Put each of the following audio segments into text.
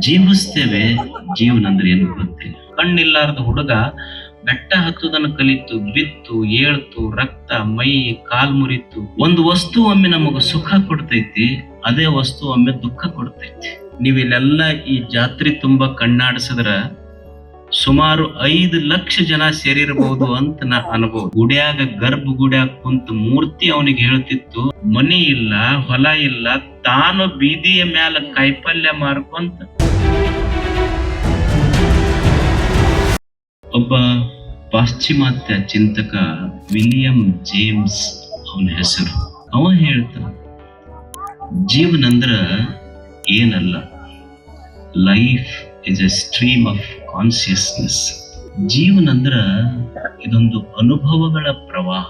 ಜೀವಿಸ್ತೇವೆ. ಜೀವನ ಅಂದ್ರೆ ಏನು ಗೊತ್ತಿಲ್ಲ. ಕಣ್ಣಿಲ್ಲಾರ್ದ ಹುಡುಗ ಬೆಟ್ಟ ಹತ್ತುದನ್ನು ಕಲಿತು, ಬಿತ್ತು, ಏಳ್ತು, ರಕ್ತ ಮೈ ಕಾಲ್ ಮುರಿತು. ಒಂದು ವಸ್ತು ಒಮ್ಮೆ ನಮಗ ಸುಖ ಕೊಡ್ತೈತಿ, ಅದೇ ವಸ್ತು ಒಮ್ಮೆ ದುಃಖ ಕೊಡ್ತೈತಿ. ನೀವಿಲ್ಲೆಲ್ಲ ಈ ಜಾತ್ರೆ ತುಂಬಾ ಕಣ್ಣಾಡಿಸಿದ್ರ ಸುಮಾರು 5 ಲಕ್ಷ ಜನ ಸೇರಿರಬಹುದು ಅಂತ ನಾ ಅನ್ಬಹುದು. ಗುಡ್ಯಾಗ ಗುಡ್ಯಾಗ ಕುಂತ ಮೂರ್ತಿ ಅವನಿಗೆ ಹೇಳ್ತಿತ್ತು, ಮನಿ ಇಲ್ಲ, ಹೊಲ ಇಲ್ಲ, ತಾನು ಬೀದಿಯ ಮ್ಯಾಲ ಕಾಯಿಪಲ್ಯ ಮಾರ್ಕೊಂತ. ಒಬ್ಬ ಪಾಶ್ಚಿಮಾತ್ಯ ಚಿಂತಕ ವಿಲಿಯಂ ಜೇಮ್ಸ್ ಅವನ ಹೆಸರು. ಅವ ಹೇಳ್ತಾನ, ಜೀವನ ಅಂದ್ರ ಏನಲ್ಲ, life is A stream of consciousness. ಜೀವನ ಅಂದ್ರ ಇದೊಂದು ಅನುಭವಗಳ ಪ್ರವಾಹ.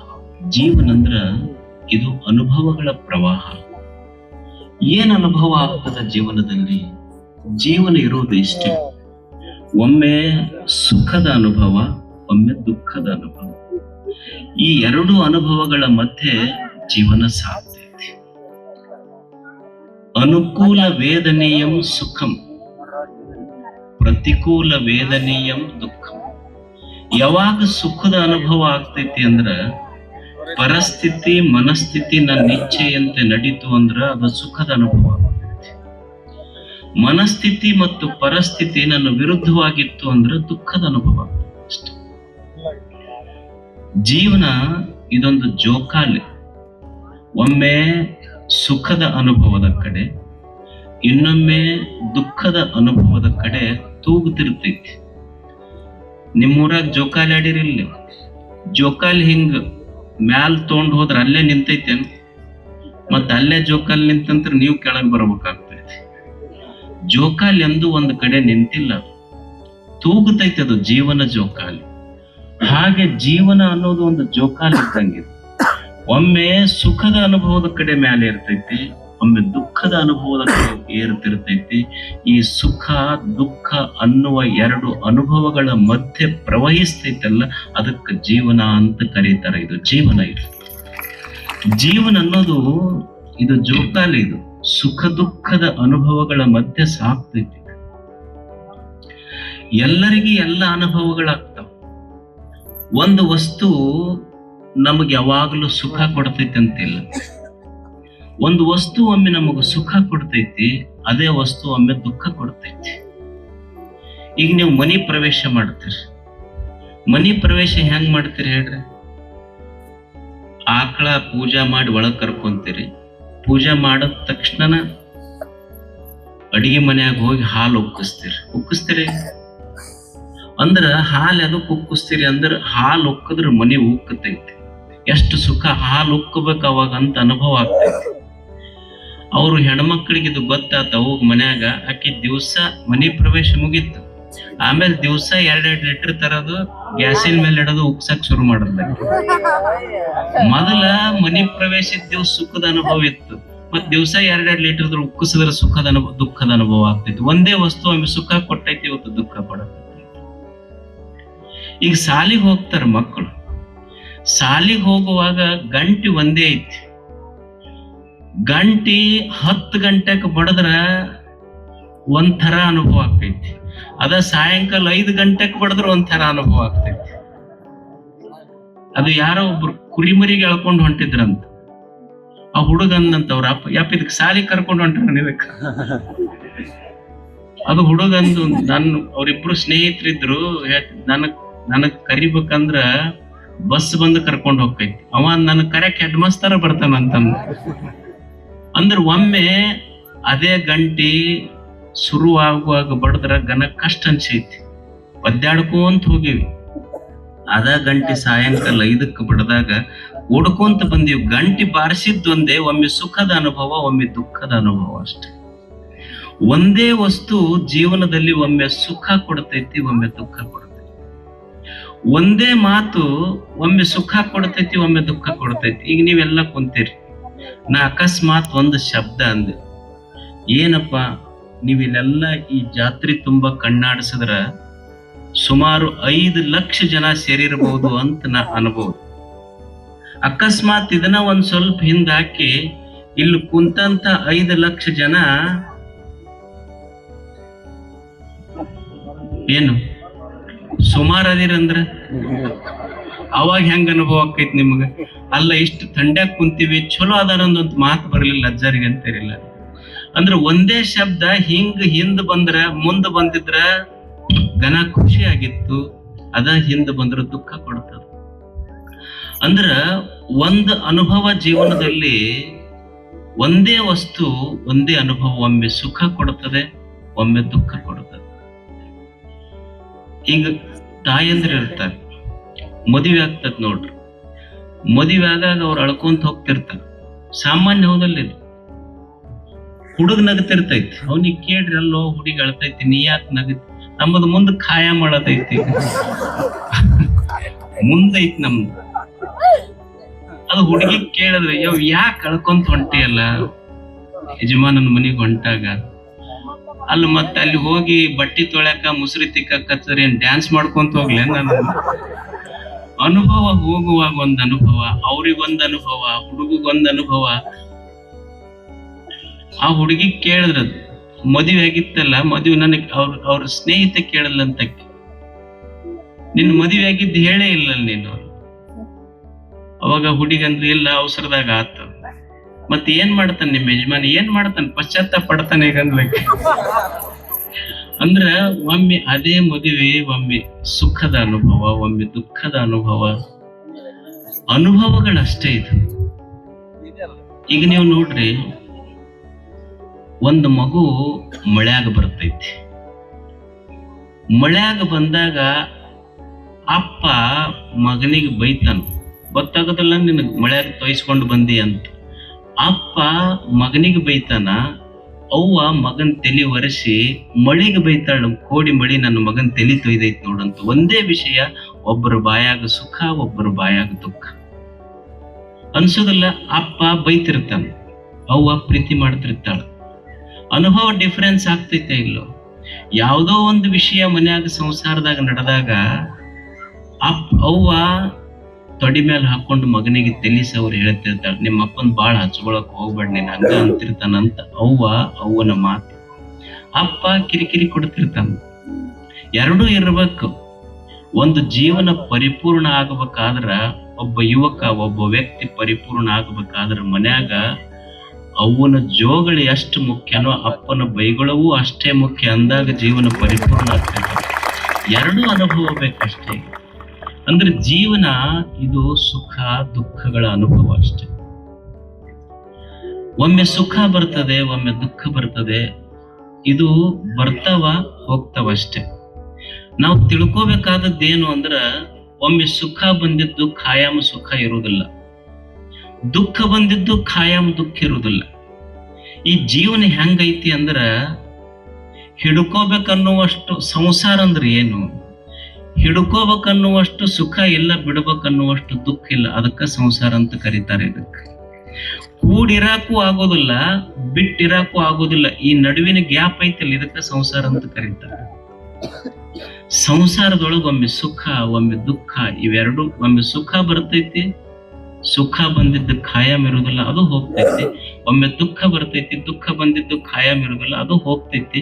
ಜೀವನ ಅಂದ್ರ ಇದು ಅನುಭವಗಳ ಪ್ರವಾಹ. ಏನ್ ಅನುಭವ ಆಗ್ತದ ಜೀವನದಲ್ಲಿ? ಜೀವನ ಇರೋದು ಇಷ್ಟೇ, ಒಮ್ಮೆ ಸುಖದ ಅನುಭವ, ಒಮ್ಮೆ ದುಃಖದ ಅನುಭವ. ಈ ಎರಡು ಅನುಭವಗಳ ಮಧ್ಯೆ ಜೀವನ ಸಾಗ್ತೈತಿ. ಅನುಕೂಲ ವೇದನೀಯಂ ಸುಖಂ, ಪ್ರತಿಕೂಲ ವೇದನೀಯಂ ದುಃಖಂ. ಯಾವಾಗ ಸುಖದ ಅನುಭವ ಆಗ್ತೈತಿ ಅಂದ್ರ, ಪರಿಸ್ಥಿತಿ ಮನಸ್ಥಿತಿ ನನ್ನ ಇಚ್ಛೆಯಂತೆ ನಡೀತು ಅಂದ್ರ ಅದು ಸುಖದ ಅನುಭವ ಆಗ್ತೈತಿ. ಮನಸ್ಥಿತಿ ಮತ್ತು ಪರಿಸ್ಥಿತಿ ನನ್ನ ವಿರುದ್ಧವಾಗಿತ್ತು ಅಂದ್ರೆ ದುಃಖದ ಅನುಭವ ಆಗ್ತೈತಿ. ಜೀವನ ಇದೊಂದು ಜೋಕಾಲಿ. ಒಮ್ಮೆ ಸುಖದ ಅನುಭವದ ಕಡೆ, ಇನ್ನೊಮ್ಮೆ ದುಃಖದ ಅನುಭವದ ಕಡೆ ತೂಗುತ್ತಿರ್ತೈತಿ. ನಿಮ್ಮೂರಾಗ ಜೋಕಾಲಿ ಆಡಿರಿಲ್ಲ? ಜೋಕಾಲಿ ಹಿಂಗ ಮ್ಯಾಲ್ ತೊಗೊಂಡು ಹೋದ್ರ ಅಲ್ಲೇ ನಿಂತೈತೇನು? ಮತ್ತ ಅಲ್ಲೇ ಜೋಕಾಲಿ ನಿಂತಂತ್ರ ನೀವು ಕೆಳಗೆ ಬರ್ಬೇಕಾಗ್ತೈತಿ. ಜೋಕಾಲಿ ಎಂದು ಒಂದು ಕಡೆ ನಿಂತಿಲ್ಲ, ತೂಗುತ್ತೈತೆ. ಅದು ಜೀವನ ಜೋಕಾಲಿ. ಹಾಗೆ ಜೀವನ ಅನ್ನೋದು ಒಂದು ಜೋಕಾಲಿ ಇದ್ದಂಗಿದೆ. ಒಮ್ಮೆ ಸುಖದ ಅನುಭವದ ಕಡೆ ಮೇಲೆ ಇರ್ತೈತಿ, ಒಮ್ಮೆ ದುಃಖದ ಅನುಭವದ ಕಡೆ ಏರ್ತಿರ್ತೈತಿ. ಈ ಸುಖ ದುಃಖ ಅನ್ನುವ ಎರಡು ಅನುಭವಗಳ ಮಧ್ಯೆ ಪ್ರವಹಿಸ್ತೈತಲ್ಲ, ಅದಕ್ಕೆ ಜೀವನ ಅಂತ ಕರೀತಾರೆ. ಇದು ಜೀವನ. ಇದು ಜೀವನ ಅನ್ನೋದು ಇದು ಜೋಕಾಲಿ. ಇದು ಸುಖ ದುಃಖದ ಅನುಭವಗಳ ಮಧ್ಯೆ ಸಾಕ್ತೈತಿ. ಎಲ್ಲರಿಗೂ ಎಲ್ಲ ಅನುಭವಗಳಾಗ್ತಾವ. ಒಂದು ವಸ್ತು ನಮಗೆ ಯಾವಾಗಲೂ ಸುಖ ಕೊಡ್ತೈತಿ ಅಂತಿಲ್ಲ. ಒಂದು ವಸ್ತು ಒಮ್ಮೆ ನಮಗ ಸುಖ ಕೊಡ್ತೈತಿ, ಅದೇ ವಸ್ತು ಒಮ್ಮೆ ದುಃಖ ಕೊಡ್ತೈತಿ. ಈಗ ನೀವು ಮನಿ ಪ್ರವೇಶ ಮಾಡ್ತೀರಿ. ಮನಿ ಪ್ರವೇಶ ಹೆಂಗ್ ಮಾಡ್ತೀರಿ ಹೇಳ್ರಿ? ಆಕಳ ಪೂಜಾ ಮಾಡಿ ಒಳಗ್ ಕರ್ಕೊಂತೀರಿ. ಪೂಜಾ ಮಾಡಿದ ತಕ್ಷಣ ಅಡಿಗೆ ಮನ್ಯಾಗ ಹೋಗಿ ಹಾಲು ಉಕ್ಕಿಸ್ತೀರಿ. ಅಂದ್ರ ಹಾಲು ಅದಕ್ಕೆ ಉಕ್ಕಿಸ್ತೀರಿ ಅಂದ್ರ ಹಾಲು ಉಕ್ಕದ್ರ ಮನಿ ಉಕ್ಕತೈತಿ. ಎಷ್ಟು ಸುಖ! ಹಾಲು ಉಕ್ಕಬೇಕು ಅವಾಗ ಅಂತ ಅನುಭವ ಆಗ್ತೈತಿ. ಅವ್ರು ಹೆಣ್ಮಕ್ಳಿಗೆ ಇದು ಗೊತ್ತಾತ. ಅವಾಗ ಮನ್ಯಾಗ ಆಕಿ ದಿವ್ಸ ಮನಿ ಪ್ರವೇಶ ಮುಗೀತು, ಆಮೇಲೆ ದಿವ್ಸ 2-2 ಲೀಟರ್ ತರದು ಗ್ಯಾಸಿನ ಮೇಲೆ ಇಡೋದು, ಉಕ್ಸಕ್ ಶುರು ಮಾಡೋದ್. ಮೊದಲ ಮನಿ ಪ್ರವೇಶದ ದಿವ್ಸ ಸುಖದ ಅನುಭವ ಇತ್ತು, ಮತ್ ದಿವ್ಸ 2-2 ಲೀಟರ್ ಉಕ್ಕಿಸಿದ್ರೆ ಸುಖದ ಅನುಭವ ದುಃಖದ ಅನುಭವ ಆಗ್ತೈತಿ. ಒಂದೇ ವಸ್ತು ಒಮ್ಮೆ ಸುಖ ಕೊಟ್ಟೈತಿ, ಇವತ್ತು ದುಃಖ ಪಡತೈತಿ. ಈಗ ಸಾಲಿಗೆ ಹೋಗ್ತಾರ ಮಕ್ಕಳು. ಸಾಲಿಗೆ ಹೋಗುವಾಗ ಗಂಟೆ ಒಂದೇ ಐತಿ. ಗಂಟೆ 10 ಗಂಟೆಗೆ ಬಡದ್ರ ಒಂಥರ ಅನುಭವ ಆಗ್ತೈತಿ. ಅದ ಸಾಯಂಕಾಲ 5 ಗಂಟೆಗೆ ಬಡದ್ರ ಒಂಥರ ಅನುಭವ ಆಗ್ತೈತಿ. ಅದು ಯಾರೋ ಒಬ್ರು ಕುರಿಮರಿಗೆ ಎಳ್ಕೊಂಡು ಹೊಂಟಿದ್ರಂತ. ಆ ಹುಡುಗಂದಂತ ಅವ್ರ ಅಪ್ಪ ಇದಕ್ಕೆ ಸಾಲಿ ಕರ್ಕೊಂಡು ಹೊಂಟ್ರ ಇದಕ್ಕ. ಅದು ಹುಡುಗಂದು ಅವ್ರಿಬ್ರು ಸ್ನೇಹಿತರಿದ್ರು. ನನಗ್ ಕರಿಬೇಕಂದ್ರ ಬಸ್ ಬಂದು ಕರ್ಕೊಂಡು ಹೋಗ್ತೈತಿ. ಅವ ನನಗ್ ಕರೆಕ್ಟ್ ಹೆಡ್ ಮಾಸ್ತರ ಬರ್ತಾನಂತಂದ. ಅಂದ್ರ ಒಮ್ಮೆ ಅದೇ ಗಂಟಿ ಶುರುವಾಗುವಾಗ ಬಡದ್ರ ಗನ ಕಷ್ಟ ಅನ್ಸೈತಿ. ಒದ್ದಾಡ್ಕೊಂತ ಹೋಗಿವಿ. ಅದ ಗಂಟಿ ಸಾಯಂಕಾಲ 5ಕ್ಕೆ ಬಡದಾಗ ಓಡ್ಕೊಂತ ಬಂದೀವಿ. ಗಂಟಿ ಬಾರಿಸಿದ್ದೊಂದೇ, ಒಮ್ಮೆ ಸುಖದ ಅನುಭವ, ಒಮ್ಮೆ ದುಃಖದ ಅನುಭವ ಅಷ್ಟೆ. ಒಂದೇ ವಸ್ತು ಜೀವನದಲ್ಲಿ ಒಮ್ಮೆ ಸುಖ ಕೊಡ್ತೈತಿ, ಒಮ್ಮೆ ದುಃಖ ಕೊಡ್ತೈತಿ. ಒಂದೇ ಮಾತು ಒಮ್ಮೆ ಸುಖ ಕೊಡ್ತೈತಿ, ಒಮ್ಮೆ ದುಃಖ ಕೊಡ್ತೈತಿ. ಈಗ ನೀವೆಲ್ಲ ಕುಂತೀರಿ, ನಾ ಅಕಸ್ಮಾತ್ ಒಂದು ಶಬ್ದ ಅಂದೆ. ಏನಪ್ಪ, ನೀವಿಲ್ಲೆಲ್ಲ ಈ ಜಾತ್ರೆ ತುಂಬಾ ಕಣ್ಣಾಡಿಸಿದ್ರ ಸುಮಾರು 5 ಲಕ್ಷ ಜನ ಸೇರಿರಬಹುದು ಅಂತ ನಾ ಅನ್ಬಹುದು. ಅಕಸ್ಮಾತ್ ಇದನ್ನ ಒಂದ್ ಸ್ವಲ್ಪ ಹಿಂದಾಕಿ ಇಲ್ಲಿ ಕುಂತಂತ 5 ಲಕ್ಷ ಜನ ಏನು ಸುಮಾರು ಅದಿರಂದ್ರ ಅವಾಗ ಹೆಂಗ ಅನುಭವ ಆಕೈತಿ ನಿಮ್ಗ? ಅಲ್ಲ ಇಷ್ಟು ಥಂಡ್ಯಾಗ ಕುಂತೀವಿ ಚಲೋ ಅದಾನೊಂದ್ ಮಾತು ಬರ್ಲಿಲ್ಲ ಅಜ್ಜಾರಿಗೆ ಅಂತಿರಿಲ್ಲ. ಅಂದ್ರ ಒಂದೇ ಶಬ್ದ ಹಿಂಗ್ ಹಿಂದ್ ಬಂದ್ರ ಮುಂದ ಬಂದಿದ್ರ ಘನ ಖುಷಿ ಆಗಿತ್ತು, ಅದ ಹಿಂದ್ ಬಂದ್ರ ದುಃಖ ಕೊಡ್ತದ. ಅಂದ್ರ ಒಂದ್ ಅನುಭವ ಜೀವನದಲ್ಲಿ ಒಂದೇ ವಸ್ತು ಒಂದೇ ಅನುಭವ ಒಮ್ಮೆ ಸುಖ ಕೊಡುತ್ತದೆ, ಒಮ್ಮೆ ದುಃಖ ಕೊಡುತ್ತದೆ. ಈಗ ತಾಯಂದ್ರ ಇರ್ತಾರೆ, ಮದುವೆ ಆಗ್ತದ ನೋಡ್ರಿ. ಮದುವೆ ಆದಾಗ ಅವ್ರು ಅಳ್ಕೊಂತ ಹೋಗ್ತಿರ್ತಾರ, ಸಾಮಾನ್ಯ ಹೌದಲ್ಲಿ ಇದು. ಹುಡುಗ ನಗತಿರ್ತೈತಿ, ಅವ್ನಿಗೆ ಕೇಳ್ರಿ ಅಲ್ಲೋ ಹುಡುಗಿ ಅಳ್ತೈತಿ, ನೀ ಯಾಕೆ ನಗತಿ? ನಮ್ಮದು ಮುಂದೆ ಖಾಯ ಮಾಡತೈತಿ, ಮುಂದೈತಿ ನಮ್ದು. ಅದು ಹುಡುಗಿ ಕೇಳಿದ್ರೆ ಯಾಕೆ ಕಳ್ಕೊಂತ ಹೊಂಟಿಯಲ್ಲ ಯಜಮಾನನ ಮನಿಗ್ ಹೊಂಟಾಗ? ಅಲ್ಲ ಮತ್ತೆ ಅಲ್ಲಿ ಹೋಗಿ ಬಟ್ಟಿ ತೊಳ್ಯಾಕ ಮುಸ್ರಿ ತಿಕ್ಕಚ್ಚರಿ ಡ್ಯಾನ್ಸ್ ಮಾಡ್ಕೊಂತ ಹೋಗ್ಲಿ? ನಾನು ಅನುಭವ ಹೋಗುವಾಗ ಒಂದ್ ಅನುಭವ, ಅವ್ರಿಗೊಂದ್ ಅನುಭವ, ಹುಡುಗಗೊಂದ್ ಅನುಭವ. ಆ ಹುಡುಗಿ ಕೇಳಿದ್ರದು ಮದುವೆ ಆಗಿತ್ತಲ್ಲ, ಮದುವೆ ನನಗ್ ಅವ್ರ ಸ್ನೇಹಿತೆ ಕೇಳಲ್ಲಂತ, ನಿನ್ ಮದುವೆ ಆಗಿದ್ದು ಹೇಳೇ ಇಲ್ಲ ನೀನು. ಅವಾಗ ಹುಡುಗಂದ್ರೆ ಇಲ್ಲ ಅವಸರದಾಗ ಆತ. ಮತ್ತೆ ಏನ್ ಮಾಡ್ತಾನೆ ನಿಮ್ಮ ಯಜಮಾನ? ಏನ್ ಮಾಡ್ತಾನೆ? ಪಶ್ಚಾತ್ತಾಪ ಪಡ್ತಾನೆ ಈಗ ಅನ್ಲಿಕ್ಕೆ. ಅಂದ್ರ ಒಮ್ಮೆ ಅದೇ ಮದುವೆ, ಒಮ್ಮೆ ಸುಖದ ಅನುಭವ, ಒಮ್ಮೆ ದುಃಖದ ಅನುಭವ. ಅನುಭವಗಳಷ್ಟೇ ಇದು. ಈಗ ನೀವು ನೋಡ್ರಿ, ಒಂದು ಮಗು ಮಳ್ಯಾಗ ಬರ್ತೈತಿ. ಮಳ್ಯಾಗ ಬಂದಾಗ ಅಪ್ಪ ಮಗನಿಗೆ ಬೈತಾನ, ಗೊತ್ತಾಗೋದಿಲ್ಲ ನಿನಗ್ ಮಳ್ಯಾಗ ತೊಯ್ಸ್ಕೊಂಡು ಬಂದಿ ಅಂತ. ಅಪ್ಪ ಮಗನಿಗೆ ಬೈತಾನ, ಅವ್ವ ಮಗನ್ ತಲಿ ಒರೆಸಿ ಮಳಿಗೆ ಬೈತಾಳ, ಕೋಡಿ ಮಳಿ ನನ್ನ ಮಗನ್ ತಲಿ ತೊಯ್ದೈತ್ ನೋಡಂತ. ಒಂದೇ ವಿಷಯ, ಒಬ್ಬರ ಬಾಯಾಗ ಸುಖ, ಒಬ್ಬರ ಬಾಯಾಗ ದುಃಖ. ಅನ್ಸೋದಿಲ್ಲ? ಅಪ್ಪ ಬೈತಿರ್ತಾನ, ಅವ್ವ ಪ್ರೀತಿ ಮಾಡ್ತಿರ್ತಾಳ. ಅನುಭವ ಡಿಫರೆನ್ಸ್ ಆಗ್ತೈತೆ ಇಲ್ಲೋ? ಯಾವುದೋ ಒಂದು ವಿಷಯ ಮನ್ಯಾಗ ಸಂಸಾರದಾಗ ನಡೆದಾಗ ಅವ್ವ ತೊಡಿ ಮೇಲೆ ಹಾಕೊಂಡು ಮಗನಿಗೆ ತಿಳಿಸಿ ಅವ್ರು ಹೇಳ್ತಿರ್ತಾಳ, ನಿಮ್ಮ ಅಪ್ಪನ್ ಬಾಳ ಹಚ್ಕೊಳಕ್ ಹೋಗ್ಬೇಡ ನೀನ್, ಹಂಗ ಅಂತಿರ್ತಾನಂತ ಅವ್ವನ ಮಾತು. ಅಪ್ಪ ಕಿರಿಕಿರಿ ಕೊಡ್ತಿರ್ತಾನ. ಎರಡೂ ಇರ್ಬೇಕು. ಒಂದು ಜೀವನ ಪರಿಪೂರ್ಣ ಆಗ್ಬೇಕಾದ್ರ, ಒಬ್ಬ ಯುವಕ, ಒಬ್ಬ ವ್ಯಕ್ತಿ ಪರಿಪೂರ್ಣ ಆಗ್ಬೇಕಾದ್ರ ಮನ್ಯಾಗ ಅವ್ವನ ಜೋಗಳಿ ಎಷ್ಟು ಮುಖ್ಯನೋ ಅಪ್ಪನ ಬೈಗಳವೂ ಅಷ್ಟೇ ಮುಖ್ಯ. ಅಂದಾಗ ಜೀವನ ಪರಿಪೂರ್ಣ ಆಗ್ತದೆ. ಎರಡೂ ಅನುಭವ ಬೇಕಷ್ಟೇ. ಅಂದ್ರೆ ಜೀವನ ಇದು ಸುಖ ದುಃಖಗಳ ಅನುಭವ ಅಷ್ಟೇ. ಒಮ್ಮೆ ಸುಖ ಬರ್ತದೆ, ಒಮ್ಮೆ ದುಃಖ ಬರ್ತದೆ. ಇದು ಬರ್ತಾವ ಹೋಗ್ತಾವ ಅಷ್ಟೇ. ನಾವು ತಿಳ್ಕೋಬೇಕಾದದ್ದೇನು ಅಂದ್ರ, ಒಮ್ಮೆ ಸುಖ ಬಂದಿದ್ದು ಖಾಯಂ ಸುಖ ಇರುವುದಿಲ್ಲ, ದುಃಖ ಬಂದಿದ್ದು ಖಾಯಂ ದುಃಖ ಇರುವುದಿಲ್ಲ. ಈ ಜೀವನ ಹೆಂಗೈತಿ ಅಂದ್ರ, ಹಿಡ್ಕೋಬೇಕನ್ನುವಷ್ಟು ಸಂಸಾರ ಅಂದ್ರೆ ಏನು, ಹಿಡ್ಕೋಬೇಕನ್ನುವಷ್ಟು ಸುಖ ಇಲ್ಲ, ಬಿಡ್ಬೇಕನ್ನುವಷ್ಟು ದುಃಖ ಇಲ್ಲ. ಅದಕ್ಕ ಸಂಸಾರ ಅಂತ ಕರೀತಾರೆ. ಇದಕ್ಕೆ ಕೂಡಿರಾಕು ಆಗೋದಿಲ್ಲ, ಬಿಟ್ಟಿರಾಕು ಆಗೋದಿಲ್ಲ. ಈ ನಡುವಿನ ಗ್ಯಾಪ್ ಐತಲ್ಲ, ಇದಕ್ಕ ಸಂಸಾರ ಅಂತ ಕರೀತಾರೆ. ಸಂಸಾರದೊಳಗ ಒಮ್ಮೆ ಸುಖ, ಒಮ್ಮೆ ದುಃಖ, ಇವೆರಡು. ಒಮ್ಮೆ ಸುಖ ಬರ್ತೈತಿ, ಸುಖ ಬಂದಿದ್ದು ಖಾಯಂ ಇರುವುದಿಲ್ಲ, ಅದು ಹೋಗ್ತೈತಿ. ಒಮ್ಮೆ ದುಃಖ ಬರ್ತೈತಿ, ದುಃಖ ಬಂದಿದ್ದು ಖಾಯಂ ಇರುವುದಿಲ್ಲ, ಅದು ಹೋಗ್ತೈತಿ.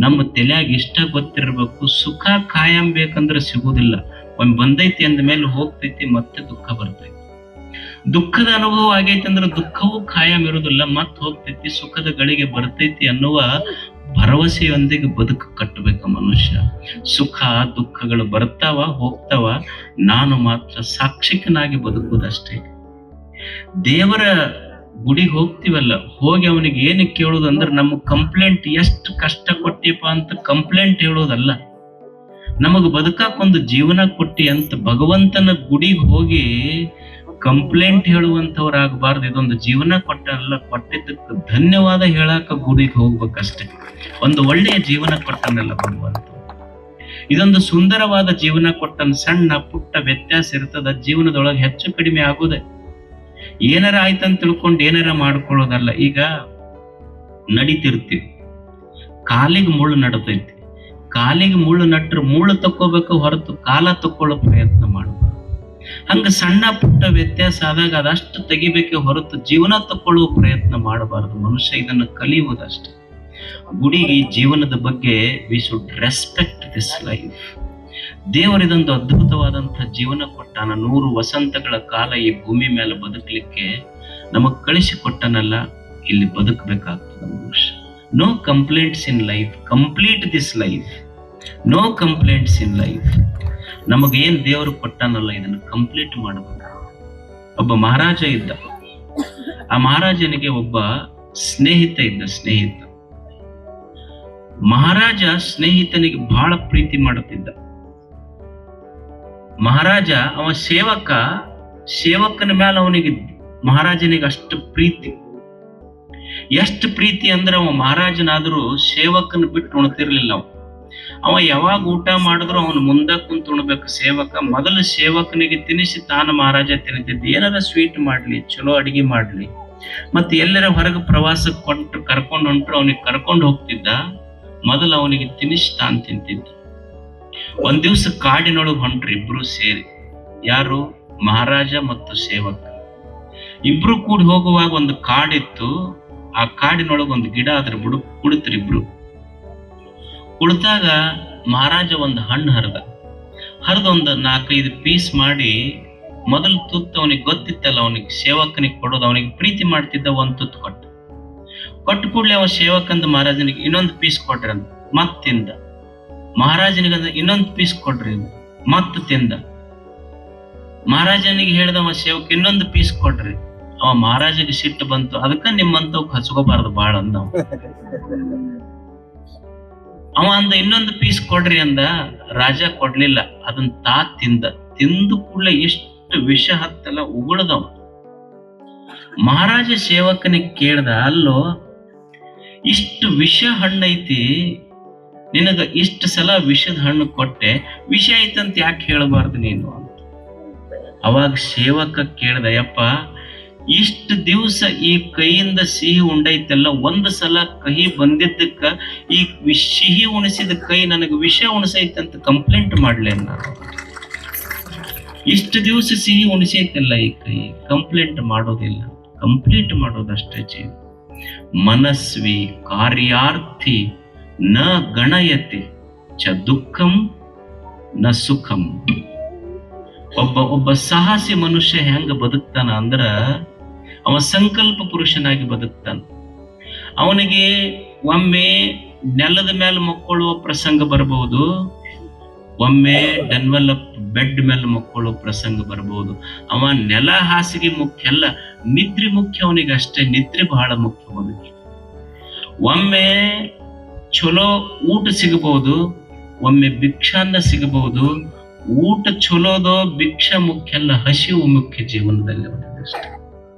ನಮ್ಮ ತಲೆಯಾಗ ಇಷ್ಟ ಗೊತ್ತಿರ್ಬೇಕು, ಸುಖ ಖಾಯಂ ಬೇಕಂದ್ರೆ ಸಿಗುವುದಿಲ್ಲ. ಒಮ್ಮೆ ಬಂದೈತಿ ಅಂದ ಮೇಲೆ ಹೋಗ್ತೈತಿ, ಮತ್ತೆ ದುಃಖ ಬರ್ತೈತಿ. ದುಃಖದ ಅನುಭವ ಆಗೈತಿ ಅಂದ್ರೆ ದುಃಖವೂ ಖಾಯಂ ಇರುವುದಿಲ್ಲ, ಮತ್ತೆ ಹೋಗ್ತೈತಿ. ಸುಖದ ಗಳಿಗೆ ಬರ್ತೈತಿ ಅನ್ನುವ ಭರವಸೆಯೊಂದಿಗೆ ಬದುಕು ಕಟ್ಟಬೇಕು ಮನುಷ್ಯ. ಸುಖ ದುಃಖಗಳು ಬರ್ತಾವ ಹೋಗ್ತಾವ, ನಾನು ಮಾತ್ರ ಸಾಕ್ಷಿಕನಾಗಿ ಬದುಕುವುದಷ್ಟೇ. ದೇವರ ಗುಡಿಗೆ ಹೋಗ್ತೀವಲ್ಲ, ಹೋಗಿ ಅವನಿಗೆ ಏನು ಕೇಳೋದಂದ್ರೆ, ನಮ್ಮ ಕಂಪ್ಲೇಂಟ್ ಎಷ್ಟು ಕಷ್ಟ ಕೊಟ್ಟಿಪ್ಪ ಅಂತ ಕಂಪ್ಲೇಂಟ್ ಹೇಳೋದಲ್ಲ, ನಮಗ್ ಬದುಕಾಕೊಂದು ಜೀವನ ಕೊಟ್ಟಿ ಅಂತ ಭಗವಂತನ ಗುಡಿಗೆ ಹೋಗಿ ಕಂಪ್ಲೇಂಟ್ ಹೇಳುವಂತವ್ರಾಗಬಾರ್ದು. ಇದೊಂದು ಜೀವನ ಕೊಟ್ಟಲ್ಲ, ಕೊಟ್ಟಿದ್ದಕ್ಕೆ ಧನ್ಯವಾದ ಹೇಳಾಕ ಗುಡಿಗೆ ಹೋಗ್ಬೇಕಷ್ಟೆ. ಒಂದು ಒಳ್ಳೆಯ ಜೀವನ ಕೊಟ್ಟನಲ್ಲ ಭಗವಂತ, ಇದೊಂದು ಸುಂದರವಾದ ಜೀವನ ಕೊಟ್ಟನ್. ಸಣ್ಣ ಪುಟ್ಟ ವ್ಯತ್ಯಾಸ ಇರ್ತದ ಜೀವನದೊಳಗೆ, ಹೆಚ್ಚು ಕಡಿಮೆ ಆಗೋದೆ. ಏನಾರ ಆಯ್ತಂತ ತಿಳ್ಕೊಂಡು ಏನಾರ ಮಾಡ್ಕೊಳ್ಳೋದಲ್ಲ. ಈಗ ನಡಿತಿರ್ತೀವಿ, ಕಾಲಿಗೆ ಮುಳ್ಳು ನಡತೈತಿ, ಕಾಲಿಗೆ ಮುಳ್ಳು ನಟ್ರ ಮುಳ್ಳು ತಕ್ಕೋಬೇಕು ಹೊರತು ಕಾಲ ತಕ್ಕೊಳ್ಳೋ ಪ್ರಯತ್ನ ಮಾಡಬಾರ್ದು. ಹಂಗ ಸಣ್ಣ ಪುಟ್ಟ ವ್ಯತ್ಯಾಸ ಆದಾಗ ಅದಷ್ಟು ತೆಗಿಬೇಕೆ ಹೊರತು ಜೀವನ ತಕ್ಕೊಳ್ಳುವ ಪ್ರಯತ್ನ ಮಾಡಬಾರದು. ಮನುಷ್ಯ ಇದನ್ನು ಕಲಿಯುವುದಷ್ಟೇ. ಗುಡಿಗೆ ಜೀವನದ ಬಗ್ಗೆ we should respect this life. ದೇವರಿದೊಂದು ಅದ್ಭುತವಾದಂತಹ ಜೀವನ ಕೊಟ್ಟಾನ. 100 ವಸಂತಗಳ ಕಾಲ ಈ ಭೂಮಿ ಮೇಲೆ ಬದುಕಲಿಕ್ಕೆ ನಮಗ್ ಕಳಿಸಿ ಕೊಟ್ಟನಲ್ಲ, ಇಲ್ಲಿ ಬದುಕಬೇಕಾಗ್ತದೆ ಮನುಷ್ಯ. No complaints in life, complete this life. No complaints in life. ನಮಗೇನ್ ದೇವರು ಕೊಟ್ಟಾನಲ್ಲ ಇದನ್ನು ಕಂಪ್ಲೀಟ್ ಮಾಡಬೇಕು. ಒಬ್ಬ ಮಹಾರಾಜ ಇದ್ದ. ಆ ಮಹಾರಾಜನಿಗೆ ಒಬ್ಬ ಸ್ನೇಹಿತ ಇದ್ದ. ಮಹಾರಾಜ ಸ್ನೇಹಿತನಿಗೆ ಬಹಳ ಪ್ರೀತಿ ಮಾಡುತ್ತಿದ್ದ. ಮಹಾರಾಜ ಅವ ಸೇವಕನ ಮೇಲೆ ಅವನಿಗೆ ಮಹಾರಾಜನಿಗೆ ಅಷ್ಟು ಪ್ರೀತಿ. ಎಷ್ಟು ಪ್ರೀತಿ ಅಂದ್ರೆ ಅವ ಮಹಾರಾಜನಾದ್ರೂ ಸೇವಕನ ಬಿಟ್ಟು ಉಣ್ತಿರ್ಲಿಲ್ಲ. ಅವ ಯಾವಾಗ ಊಟ ಮಾಡಿದ್ರು ಅವನು ಮುಂದೆ ಕುಂತು ಉಣ್ಬೇಕು. ಸೇವಕ ಮೊದಲು ಸೇವಕನಿಗೆ ತಿನ್ನಿಸಿ ತಾನು ಮಹಾರಾಜ ತಿನ್ನಿತಿದ್ದ. ಏನಾರ ಸ್ವೀಟ್ ಮಾಡ್ಲಿ, ಚಲೋ ಅಡಿಗೆ ಮಾಡ್ಲಿ, ಮತ್ತೆ ಎಲ್ಲರ ಹೊರಗೆ ಪ್ರವಾಸಕ್ಕೆ ಕರ್ಕೊಂಡು ಹೊಂಟ್ರು ಅವನಿಗೆ ಕರ್ಕೊಂಡು ಹೋಗ್ತಿದ್ದ. ಮೊದಲು ಅವನಿಗೆ ತಿನ್ನಿಸಿ ತಾನು ತಿಂತಿದ್ದ. ಒಂದ್ ದಿವ್ಸ ಕಾಡಿನೊಳಗೆ ಹೊಂಟ್ರು ಇಬ್ರು ಸೇರಿ. ಯಾರು? ಮಹಾರಾಜ ಮತ್ತು ಸೇವಕ. ಇಬ್ರು ಕೂಡಿ ಹೋಗುವಾಗ ಒಂದು ಕಾಡಿತ್ತು. ಆ ಕಾಡಿನೊಳಗೆ ಒಂದು ಗಿಡ ಅದ್ರ ಕುಳಿತರು ಇಬ್ರು. ಕುಳಿತಾಗ ಮಹಾರಾಜ ಒಂದು ಹಣ್ಣು ಹರಿದ ಒಂದು 4-5 ಪೀಸ್ ಮಾಡಿ ಮೊದಲು ತುತ್ತು ಅವನಿಗೆ ಗೊತ್ತಿತ್ತಲ್ಲ, ಅವನಿಗೆ ಸೇವಕನಿಗೆ ಕೊಡೋದು. ಅವನಿಗೆ ಪ್ರೀತಿ ಮಾಡ್ತಿದ್ದ. ಒಂದು ತುತ್ತು ಕೊಟ್ಟು ಕೂಡಲೇ ಅವ ಸೇವಕಂದ ಮಹಾರಾಜನಿಗೆ ಇನ್ನೊಂದು ಪೀಸ್ ಕೊಡ್ರಿ ಅಂತ ಮತ್ ತಿಂದ. ಮಹಾರಾಜನಿಗಂದ ಇನ್ನೊಂದು ಪೀಸ್ ಕೊಡ್ರಿ ಮತ್ ತಿಂದ. ಮಹಾರಾಜನಿಗೆ ಹೇಳ್ದವ ಸೇವಕ ಇನ್ನೊಂದು ಪೀಸ್ ಕೊಡ್ರಿ. ಅವ ಮಹಾರಾಜನಿಗೆ ಸಿಟ್ಟು ಬಂತು. ಅದಕ್ಕ ನಿಮ್ಮಂತವ್ ಹಚ್ಕೋಬಾರ್ದು ಬಾಳ ಅಂದ. ಅವ ಅಂದ ಇನ್ನೊಂದು ಪೀಸ್ ಕೊಡ್ರಿ ಅಂದ. ರಾಜ ಕೊಡ್ಲಿಲ್ಲ. ಅದನ್ನ ತಿಂದು ಕೂಡಲೇ ಎಷ್ಟು ವಿಷ ಹತ್ತಲ್ಲ ಉಗುಳದವ. ಮಹಾರಾಜ ಸೇವಕನಿಗೆ ಕೇಳ್ದ, ಅಲ್ಲೋ ಇಷ್ಟು ವಿಷ ಹಣ್ಣೈತಿ, ನಿನಗ ಇಷ್ಟು ಸಲ ವಿಷದ ಹಣ್ಣು ಕೊಟ್ಟೆ, ವಿಷ ಐತಂತ ಯಾಕೆ ಹೇಳಬಾರ್ದು ನೀನು ಅಂತ. ಅವಾಗ ಸೇವಕ ಕೇಳ್ದ, ಯಪ್ಪ ಇಷ್ಟು ದಿವಸ ಈ ಕೈಯಿಂದ ಸಿಹಿ ಉಂಡೈತೆಲ್ಲ, ಒಂದು ಸಲ ಕಹಿ ಬಂದಿದ್ದಕ್ಕ ಈ ಸಿಹಿ ಉಣಿಸಿದ ಕೈ ನನಗೆ ವಿಷ ಉಣಿಸೈತಂತ ಕಂಪ್ಲೇಂಟ್ ಮಾಡ್ಲಿ ನಾನು. ಇಷ್ಟು ದಿವಸ ಸಿಹಿ ಉಣಿಸೈತಲ್ಲ ಈ ಕೈ, ಕಂಪ್ಲೇಂಟ್ ಮಾಡೋದಿಲ್ಲ. ಕಂಪ್ಲೀಟ್ ಮಾಡೋದಷ್ಟೇ ಜೀವ. ಮನಸ್ವಿ ಕಾರ್ಯಾರ್ಥಿ ನ ಗಣಯತೆ ಚ ದುಃಖಂ ನ ಸುಖಂ. ಒಬ್ಬ ಸಾಹಸಿ ಮನುಷ್ಯ ಹೆಂಗ ಬದುಕ್ತಾನ ಅಂದ್ರ ಅವ ಸಂಕಲ್ಪ ಪುರುಷನಾಗಿ ಬದುಕ್ತಾನ. ಅವನಿಗೆ ಒಮ್ಮೆ ನೆಲದ ಮೇಲೆ ಮಕ್ಕಳುವ ಪ್ರಸಂಗ ಬರಬಹುದು, ಒಮ್ಮೆ ಡೆನ್ವೆಲಪ್ ಬೆಡ್ ಮೇಲೆ ಮಕ್ಕಳು ಪ್ರಸಂಗ ಬರಬಹುದು. ಅವ ನೆಲ ಹಾಸಿಗೆ ಮುಖ್ಯ ಅಲ್ಲ, ನಿದ್ರೆ ಮುಖ್ಯ ಅವನಿಗೆ ಅಷ್ಟೇ. ನಿದ್ರೆ ಬಹಳ ಮುಖ್ಯ ಬದುಕಿ. ಒಮ್ಮೆ ಚಲೋ ಊಟ ಸಿಗಬಹುದು, ಒಮ್ಮೆ ಭಿಕ್ಷಾನ್ನ ಸಿಗಬಹುದು. ಊಟ ಚಲೋದೋ ಭಿಕ್ಷಾ ಮುಖ್ಯ ಅಲ್ಲ, ಹಸಿವು ಮುಖ್ಯ ಜೀವನದಲ್ಲಿ ಅವನಿಗೆ ಅಷ್ಟೇ.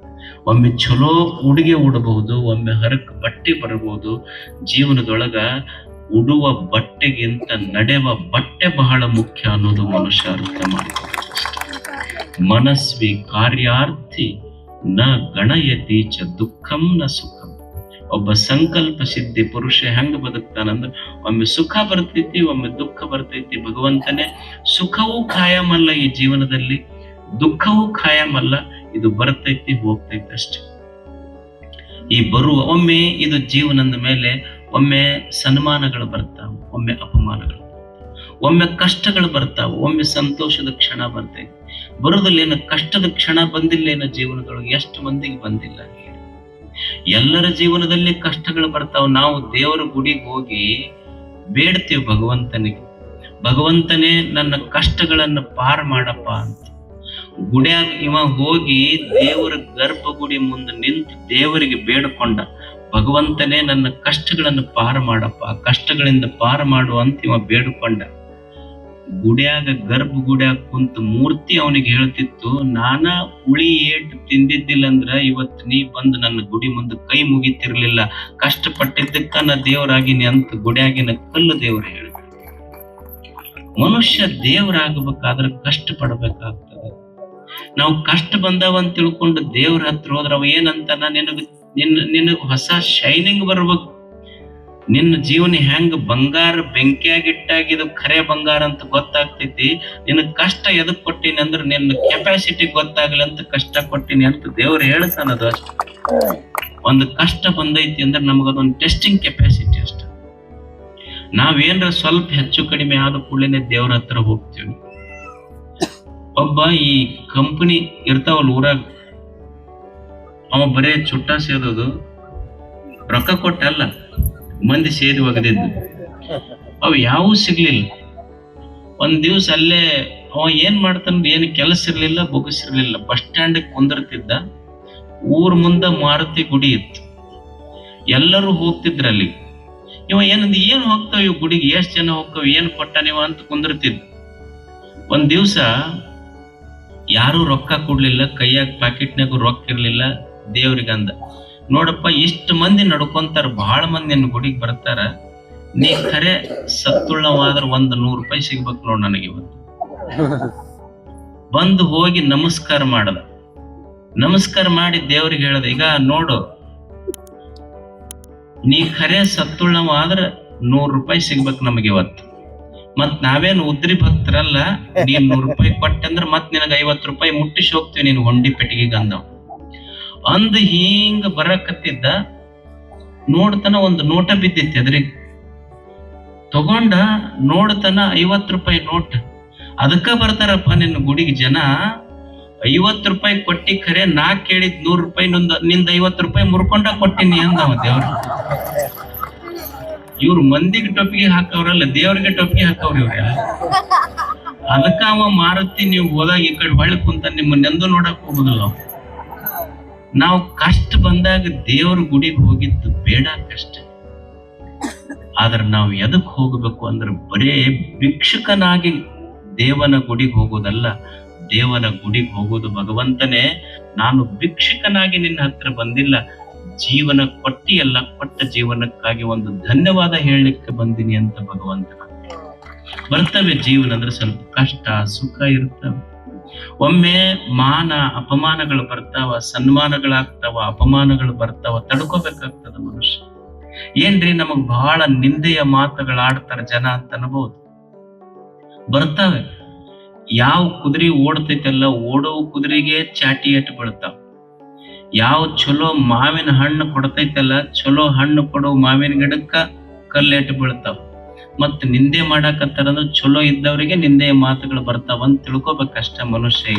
ಒಮ್ಮೆ ಚಲೋ ಉಡುಗೆ ಉಡಬಹುದು, ಒಮ್ಮೆ ಹರಕ್ ಬಟ್ಟೆ ಬರಬಹುದು. ಜೀವನದೊಳಗ ಉಡುವ ಬಟ್ಟೆಗಿಂತ ನಡೆವ ಬಟ್ಟೆ ಬಹಳ ಮುಖ್ಯ ಅನ್ನೋದು ಮನುಷ್ಯ ಅರ್ಥ ಮಾಡ್ಕೋಬೇಕು. ಮನಸ್ವಿ ಕಾರ್ಯಾರ್ಥಿ ನ ಗಣಯತಿ ಚ ದುಃಖಂ ನ ಸುಖಂ. ಒಬ್ಬ ಸಂಕಲ್ಪ ಸಿದ್ಧಿ ಪುರುಷ ಹೆಂಗ ಬದುಕ್ತಾನಂದ್ರೆ ಒಮ್ಮೆ ಸುಖ ಬರ್ತೈತಿ, ಒಮ್ಮೆ ದುಃಖ ಬರ್ತೈತಿ. ಭಗವಂತನೇ ಸುಖವೂ ಖಾಯಮಲ್ಲ ಈ ಜೀವನದಲ್ಲಿ, ದುಃಖವೂ ಖಾಯಮಲ್ಲ. ಇದು ಬರ್ತೈತಿ ಹೋಗ್ತೈತಿ ಅಷ್ಟೆ. ಈ ಬರುವ ಒಮ್ಮೆ ಇದು ಜೀವನದ ಮೇಲೆ ಒಮ್ಮೆ ಸನ್ಮಾನಗಳು ಬರ್ತಾವ, ಒಮ್ಮೆ ಅಪಮಾನಗಳು, ಒಮ್ಮೆ ಕಷ್ಟಗಳು ಬರ್ತಾವ, ಒಮ್ಮೆ ಸಂತೋಷದ ಕ್ಷಣ ಬರ್ತೈತಿ. ಬರುವುದಿಲ್ಲೇನ ಕಷ್ಟದ ಕ್ಷಣ ಬಂದಿಲ್ಲೇನ ಜೀವನದೊಳಗೆ? ಎಷ್ಟು ಮಂದಿಗೆ ಬಂದಿಲ್ಲ? ಎಲ್ಲರ ಜೀವನದಲ್ಲಿ ಕಷ್ಟಗಳು ಬರ್ತಾವ. ನಾವು ದೇವರ ಗುಡಿಗೆ ಹೋಗಿ ಬೇಡ್ತೀವಿ ಭಗವಂತನೇ ನನ್ನ ಕಷ್ಟಗಳನ್ನ ಪಾರ್ ಮಾಡಪ್ಪ ಅಂತ. ಗುಡಿಯಾಗ ಇವ ಹೋಗಿ ದೇವರ ಗರ್ಭಗುಡಿ ಮುಂದೆ ನಿಂತು ದೇವರಿಗೆ ಬೇಡ್ಕೊಂಡ, ಭಗವಂತನೇ ನನ್ನ ಕಷ್ಟಗಳನ್ನು ಪಾರ ಮಾಡಪ್ಪ, ಕಷ್ಟಗಳಿಂದ ಪಾರ ಮಾಡು ಅಂತ ಇವ ಬೇಡ್ಕೊಂಡ. ಗರ್ಭಗುಡಿಯಾಗ ಕುಂತ ಮೂರ್ತಿ ಅವನಿಗೆ ಹೇಳ್ತಿತ್ತು, ನಾನ ಉಳಿ ಏಟು ತಿಂದಿದ್ದಿಲ್ಲ ಅಂದ್ರ ಇವತ್ತು ನೀ ಬಂದು ನನ್ನ ಗುಡಿ ಮುಂದೆ ಕೈ ಮುಗಿತಿರ್ಲಿಲ್ಲ. ಕಷ್ಟಪಟ್ಟಿದ್ದಕ್ಕ ನಾ ದೇವರಾಗಿನಿ ಅಂತ ಗುಡಿಯಾಗಿನ ಕಲ್ಲು ದೇವ್ರು ಹೇಳ. ಮನುಷ್ಯ ದೇವರಾಗಬೇಕಾದ್ರೆ ಕಷ್ಟ ಪಡ್ಬೇಕಾಗ್ತದೆ. ನಾವು ಕಷ್ಟ ಬಂದಾವಂತ ತಿಳ್ಕೊಂಡು ದೇವ್ರ ಹತ್ರ ಹೋದ್ರ ಅವ ಏನಂತಾನ, ನಿನಗ ಹೊಸ ಶೈನಿಂಗ್ ಬರ್ಬೇಕು. ನಿನ್ನ ಜೀವನ ಹೆಂಗ ಬಂಗಾರ ಬೆಂಕಿಯಾಗಿಟ್ಟಾಗಿದು ಖರೆ ಬಂಗಾರ ಅಂತ ಗೊತ್ತಾಗ್ತೈತಿ. ನಿನ್ನ ಕಷ್ಟ ಎದಕ್ ಕೊಟ್ಟಿನಿ ಅಂದ್ರೆ ನಿನ್ನ ಕೆಪಾಸಿಟಿ ಗೊತ್ತಾಗ್ಲಿ ಅಂತ ಕಷ್ಟ ಕೊಟ್ಟಿನಿ ಅಂತ ದೇವ್ರು ಹೇಳ್ತಾನದು ಅಷ್ಟೆ. ಒಂದು ಕಷ್ಟ ಬಂದೈತಿ ಅಂದ್ರೆ ನಮಗದೊಂದು ಟೆಸ್ಟಿಂಗ್ ಕೆಪಾಸಿಟಿ ಅಷ್ಟ. ನಾವೇನ್ರ ಸ್ವಲ್ಪ ಹೆಚ್ಚು ಕಡಿಮೆ ಆದ ಕೂಡಲೇ ದೇವ್ರ ಹತ್ರ ಹೋಗ್ತೀವಿ. ಒಬ್ಬ ಈ ಕಂಪನಿ ಇರ್ತಾವಲ್ಲ ಊರಾಗ, ಅವ ಬರೇ ಚುಟ್ಟ ಸೇದೋದು, ರೊಕ್ಕ ಕೊಟ್ಟಲ್ಲ, ಮಂದಿ ಸೇದಿ ಒಗದಿದ್ದು, ಅವ್ ಯಾವೂ ಸಿಗ್ಲಿಲ್ಲ. ಒಂದ್ ದಿವ್ಸ ಅಲ್ಲೇ ಅವ ಏನ್ ಮಾಡ್ತಾನ, ಏನ್ ಕೆಲಸ ಇರ್ಲಿಲ್ಲ, ಬೊಗಸಿರ್ಲಿಲ್ಲ, ಬಸ್ ಸ್ಟ್ಯಾಂಡ್ ಕುಂದಿರ್ತಿದ್ದ. ಊರ್ ಮುಂದ ಮಾರುತಿ ಗುಡಿ ಇತ್ತು, ಎಲ್ಲರೂ ಹೋಗ್ತಿದ್ರಲ್ಲಿ. ಇವ ಏನಂದ, ಏನ್ ಹೋಗ್ತಾವ ಇವ್ ಗುಡಿಗೆ, ಎಷ್ಟ್ ಜನ ಹೋಗ್ತಾವ, ಏನ್ ಕೊಟ್ಟ ನೀವು ಅಂತ ಕುಂದಿರ್ತಿದ್ದ. ಒಂದ್ ದಿವ್ಸ ಯಾರು ರೊಕ್ಕ ಕೊಡ್ಲಿಲ್ಲ, ಕೈಯಾಗ ಪಾಕೆಟ್ನಾಗ ರೊಕ್ಕ ಇರ್ಲಿಲ್ಲ. ದೇವ್ರಿಗಂದ, ನೋಡಪ್ಪ ಇಷ್ಟ ಮಂದಿ ನಡ್ಕೊಂತಾರ, ಬಹಳ ಮಂದಿ ನಿನ್ನ ಗುಡಿಗೆ ಬರ್ತಾರ, ನೀ ಖರೆ ಸತ್ತುಳ್ಳವಾದ್ರ 100 ರೂಪಾಯಿ ಸಿಗ್ಬೇಕು ನೋಡ್ ನನಗೆ ಇವತ್ತು. ಬಂದು ಹೋಗಿ ನಮಸ್ಕಾರ ಮಾಡದ. ನಮಸ್ಕಾರ ಮಾಡಿ ದೇವ್ರಿಗೆ ಹೇಳದ, ಈಗ ನೋಡು, ನೀ ಖರೆ ಸತ್ತುಳ್ಳವಾದ್ರ 100 ರೂಪಾಯಿ ಸಿಗ್ಬೇಕು ನಮಗೆ ಇವತ್ತು. ಮತ್ ನಾವೇನು ಉದ್ರಿ ಭಕ್ತರಲ್ಲ, ನೀನ್ 100 ರೂಪಾಯಿ ಕೊಟ್ಟಂದ್ರ ಮತ್ ನಿನಗ 50 ರೂಪಾಯಿ ಮುಟ್ಟಿಸಿ ಹೋಗ್ತೀವಿ ನೀನು ಹೊಂಡಿ ಪೆಟ್ಟಿಗೆ ಅಂದವ್. ಅಂದ್ ಹಿಂಗ ಬರಕತ್ತಿದ್ದ, ನೋಡ್ತನ ಒಂದು ನೋಟ ಬಿದ್ದಿತ್ತು ಎದ್ರಿಗೆ. ತಗೊಂಡ ನೋಡ್ತನ 50 ರೂಪಾಯಿ ನೋಟ್. ಅದಕ್ಕ ಬರ್ತಾರಪ್ಪ ನಿನ್ನ ಗುಡಿಗೆ ಜನ, 50 ರೂಪಾಯಿ ಕೊಟ್ಟಿ ಖರೆ, ನಾ ಕೇಳಿದ್ 100 ರೂಪಾಯಿ ನಿಂದ 50 ರೂಪಾಯಿ ಮುರ್ಕೊಂಡ ಕೊಟ್ಟಿನಿ ಅಂದವ ದೇವ್ರ. ಇವ್ರು ಮಂದಿಗೆ ಟೊಪ್ಪಿಗೆ ಹಾಕವ್ರಲ್ಲ, ದೇವ್ರಿಗೆ ಟೊಪ್ಪಿಗೆ ಹಾಕವ್ರಿ ಇವ್ರ. ಅದಕ್ಕ ಅವ ಮಾರುತಿ ನೀವು ಹೋದಾಗ ಈ ಕಡೆ ಹೊಳ್ಳಿ ಕುಂತ ನಿಮ್ಮನ್ನೆಂದು ನೋಡಕ್ ಹೋಗುದಿಲ್ಲ. ನಾವು ಕಷ್ಟ ಬಂದಾಗ ದೇವ್ರ ಗುಡಿಗೆ ಹೋಗಿದ್ದು ಬೇಡ ಕಷ್ಟ. ಆದ್ರೆ ನಾವು ಎದಕ್ ಹೋಗ್ಬೇಕು ಅಂದ್ರೆ ಬರೇ ಭಿಕ್ಷುಕನಾಗಿ ದೇವನ ಗುಡಿಗೆ ಹೋಗೋದಲ್ಲ, ದೇವನ ಗುಡಿಗೆ ಹೋಗೋದು ಭಗವಂತನೇ, ನಾನು ಭಿಕ್ಷುಕನಾಗಿ ನಿನ್ನ ಹತ್ರ ಬಂದಿಲ್ಲ, ಜೀವನ ಕೊಟ್ಟಿಯಲ್ಲ, ಕೊಟ್ಟ ಜೀವನಕ್ಕಾಗಿ ಒಂದು ಧನ್ಯವಾದ ಹೇಳಲಿಕ್ಕೆ ಬಂದಿನಿ ಅಂತ ಭಗವಂತ. ಬರ್ತವೆ ಜೀವನ ಅಂದ್ರೆ ಸ್ವಲ್ಪ ಕಷ್ಟ ಸುಖ ಇರ್ತವೆ. ಒಮ್ಮೆ ಮಾನ ಅಪಮಾನಗಳು ಬರ್ತಾವ, ಸನ್ಮಾನಗಳಾಗ್ತಾವ, ಅಪಮಾನಗಳು ಬರ್ತಾವ, ತಡ್ಕೋಬೇಕಾಗ್ತದ ಮನುಷ್ಯ. ಏನ್ರಿ ನಮಗ್ ಬಹಳ ನಿಂದೆಯ ಮಾತುಗಳಾಡ್ತಾರ ಜನ ಅಂತ ಅನ್ಬಹುದು. ಬರ್ತಾವೆ. ಯಾವ ಕುದುರೆ ಓಡ್ತೈತಲ್ಲ, ಓಡೋ ಕುದುರೆಗೆ ಚಾಟಿ ಎಟ್ಟು ಬೀಳ್ತಾವ. ಯಾವ ಚಲೋ ಮಾವಿನ ಹಣ್ಣು ಕೊಡ್ತೈತಲ್ಲ, ಚಲೋ ಹಣ್ಣು ಕೊಡೋ ಮಾವಿನ ಗಿಡಕ್ಕ ಕಲ್ಲೆಟ್ಟು ಬೀಳ್ತಾವ. ಮತ್ ನಿಂದೆ ಮಾಡಾಕತ್ತಾರಂದ್ರೆ ಚಲೋ ಇದ್ದವರಿಗೆ ನಿಂದೆಯ ಮಾತುಗಳು ಬರ್ತಾವಂತ ತಿಳ್ಕೊಬೇಕಷ್ಟ ಮನುಷ್ಯ.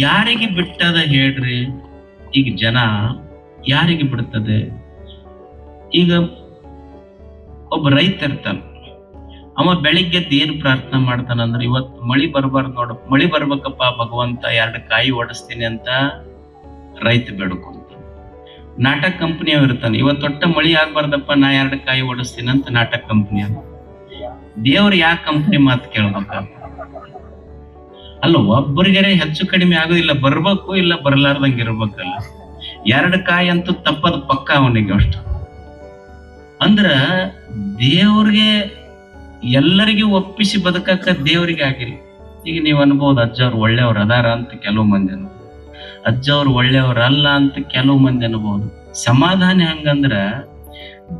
ಯಾರಿಗೆ ಬಿಟ್ಟದ ಹೇಳ್ರಿ? ಈಗ ಜನ ಯಾರಿಗೆ ಬಿಡ್ತದೆ? ಈಗ ಒಬ್ಬ ರೈತ ಇರ್ತಾನ, ಅವ ಬೆಳಿಗ್ಗೆದ್ದು ಏನ್ ಪ್ರಾರ್ಥನೆ ಮಾಡ್ತಾನಂದ್ರೆ, ಇವತ್ತು ಮಳಿ ಬರ್ಬಾರ್ದು ನೋಡು, ಮಳಿ ಬರ್ಬೇಕಪ್ಪ ಭಗವಂತ, 2 ಕಾಯಿ ಓಡಿಸ್ತೀನಿ ಅಂತ ರೈತ ಬೇಡ್ಕೊಂತ. ನಾಟಕ ಕಂಪನಿಯವ್ ಇರ್ತಾನೆ, ಇವತ್ತು ಒಟ್ಟ ಮಳಿ ಆಗ್ಬಾರ್ದಪ್ಪ, ನಾ 2 ಕಾಯಿ ಓಡಿಸ್ತೀನಿ ಅಂತ ನಾಟಕ ಕಂಪನಿ. ದೇವ್ರ ಯಾವ ಕಂಪನಿ ಮಾತು ಕೇಳ್ಬೇಕ? ಅಲ್ಲ, ಒಬ್ಬರಿಗೆರೆ ಹೆಚ್ಚು ಕಡಿಮೆ ಆಗೋದಿಲ್ಲ, ಬರ್ಬೇಕು ಇಲ್ಲ ಬರ್ಲಾರ್ದಂಗ ಇರ್ಬೇಕಲ್ಲ. 2 ಕಾಯಿ ಅಂತೂ ತಪ್ಪದ ಪಕ್ಕ ಅವನಿಗೆ ಅಷ್ಟು. ಅಂದ್ರ ದೇವ್ರಿಗೆ ಎಲ್ಲರಿಗೂ ಒಪ್ಪಿಸಿ ಬದುಕಕ್ಕ ದೇವ್ರಿಗೆ ಆಗಿಲ್ಲ. ಈಗ ನೀವ್ ಅನ್ಬಹುದು ಅಜ್ಜವ್ರು ಒಳ್ಳೆಯವ್ರು ಅದಾರ ಅಂತ ಕೆಲವು ಮಂದಿ ಅನ್ಬೋದು, ಅಜ್ಜವ್ರು ಒಳ್ಳೆಯವ್ರಲ್ಲ ಅಂತ ಕೆಲವು ಮಂದಿ ಅನ್ಬಹುದು. ಸಮಾಧಾನ ಹಂಗಂದ್ರ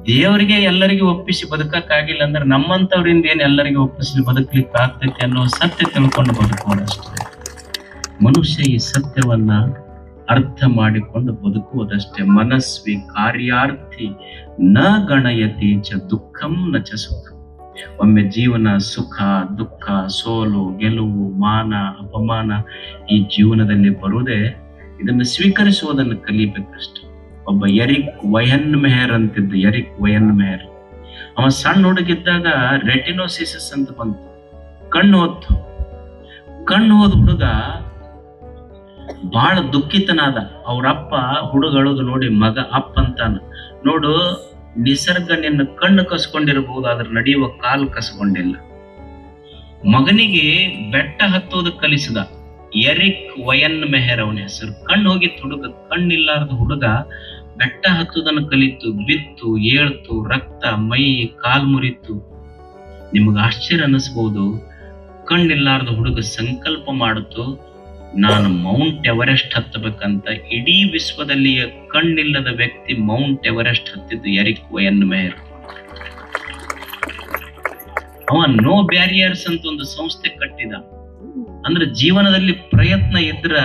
ದೇವರಿಗೆ ಎಲ್ಲರಿಗೂ ಒಪ್ಪಿಸಿ ಬದುಕಕ್ಕಾಗಿಲ್ಲ ಅಂದ್ರೆ ನಮ್ಮಂತವ್ರಿಂದ ಏನ್ ಎಲ್ಲರಿಗೂ ಒಪ್ಪಿಸಿ ಬದುಕ್ಲಿಕ್ಕೆ ಆಗ್ತೈತಿ ಅನ್ನೋ ಸತ್ಯ ತಿಳ್ಕೊಂಡು ಬದುಕುವುದಷ್ಟೇ. ಮನುಷ್ಯ ಈ ಸತ್ಯವನ್ನ ಅರ್ಥ ಮಾಡಿಕೊಂಡು ಬದುಕುವುದಷ್ಟೇ. ಮನಸ್ವಿ ಕಾರ್ಯಾರ್ಥಿ ನ ಗಣಯತಿ ಚ ದುಃಖಂ ನ ಚ ಸುಖ. ಒಮ್ಮೆ ಜೀವನ ಸುಖ ದುಃಖ, ಸೋಲು ಗೆಲುವು, ಮಾನ ಅಪಮಾನ ಈ ಜೀವನದಲ್ಲಿ ಬರುವುದೇ, ಇದನ್ನು ಸ್ವೀಕರಿಸುವುದನ್ನು ಕಲಿಬೇಕಷ್ಟೆ. ಒಬ್ಬ ಎರಿಕ್ ವಯನ್ ಮೆಹರ್ ಅಂತಿದ್ದ. ಎರಿಕ್ ವಯನ್ ಮೆಹರ್ ಅವ ಸಣ್ಣ ಹುಡುಗಿದ್ದಾಗ ರೆಟಿನೋಸಿಸ್ ಅಂತ ಬಂತು, ಕಣ್ಣು ಹೋದ ಹುಡುಗ ಬಹಳ ದುಃಖಿತನಾದ. ಅವ್ರಪ್ಪ ಹುಡುಗಳದು ನೋಡಿ ಮಗ ಅಪ್ಪ ಅಂತಾನ, ನೋಡು ನಿಸರ್ಗ ನಿನ್ನ ಕಣ್ಣು ಕಸ್ಕೊಂಡಿರಬಹುದು, ಆದ್ರೆ ನಡೆಯುವ ಕಾಲು ಕಸ್ಕೊಂಡಿಲ್ಲ. ಮಗನಿಗೆ ಬೆಟ್ಟ ಹತ್ತೋದು ಕಲಿಸಿದ. ಎರಿಕ್ ವಯನ್ ಮೆಹರ್ ಅವನ ಹೆಸರು. ಕಣ್ಣು ಹೋಗಿತ್ತು ಹುಡುಗ, ಕಣ್ಣಿಲ್ಲಾರ್ದ ಹುಡುಗ ಬೆಟ್ಟ ಹತ್ತುದನ್ನು ಕಲಿತು, ಬಿತ್ತು, ಏಳ್ತು, ರಕ್ತ ಮೈ ಕಾಲ್ ಮುರಿತು. ನಿಮಗ ಆಶ್ಚರ್ಯ ಅನಿಸ್ಬಹುದು. ಕಣ್ಣಿಲ್ಲಾರ್ದ ಹುಡುಗ ಸಂಕಲ್ಪ ಮಾಡಿತು, ನಾನು ಮೌಂಟ್ ಎವರೆಸ್ಟ್ ಹತ್ತಬೇಕಂತ. ಇಡೀ ವಿಶ್ವದಲ್ಲಿ ಕಣ್ಣಿಲ್ಲದ ವ್ಯಕ್ತಿ ಮೌಂಟ್ ಎವರೆಸ್ಟ್ ಹತ್ತಿದ್ದು ಎರಿಕ್ ವಯನ್ ಮೆಹರ್. ಅವ ನೋ ಬ್ಯಾರಿಯರ್ಸ್ ಅಂತ ಒಂದು ಸಂಸ್ಥೆ ಕಟ್ಟಿದ. ಅಂದ್ರೆ ಜೀವನದಲ್ಲಿ ಪ್ರಯತ್ನ ಇದ್ರ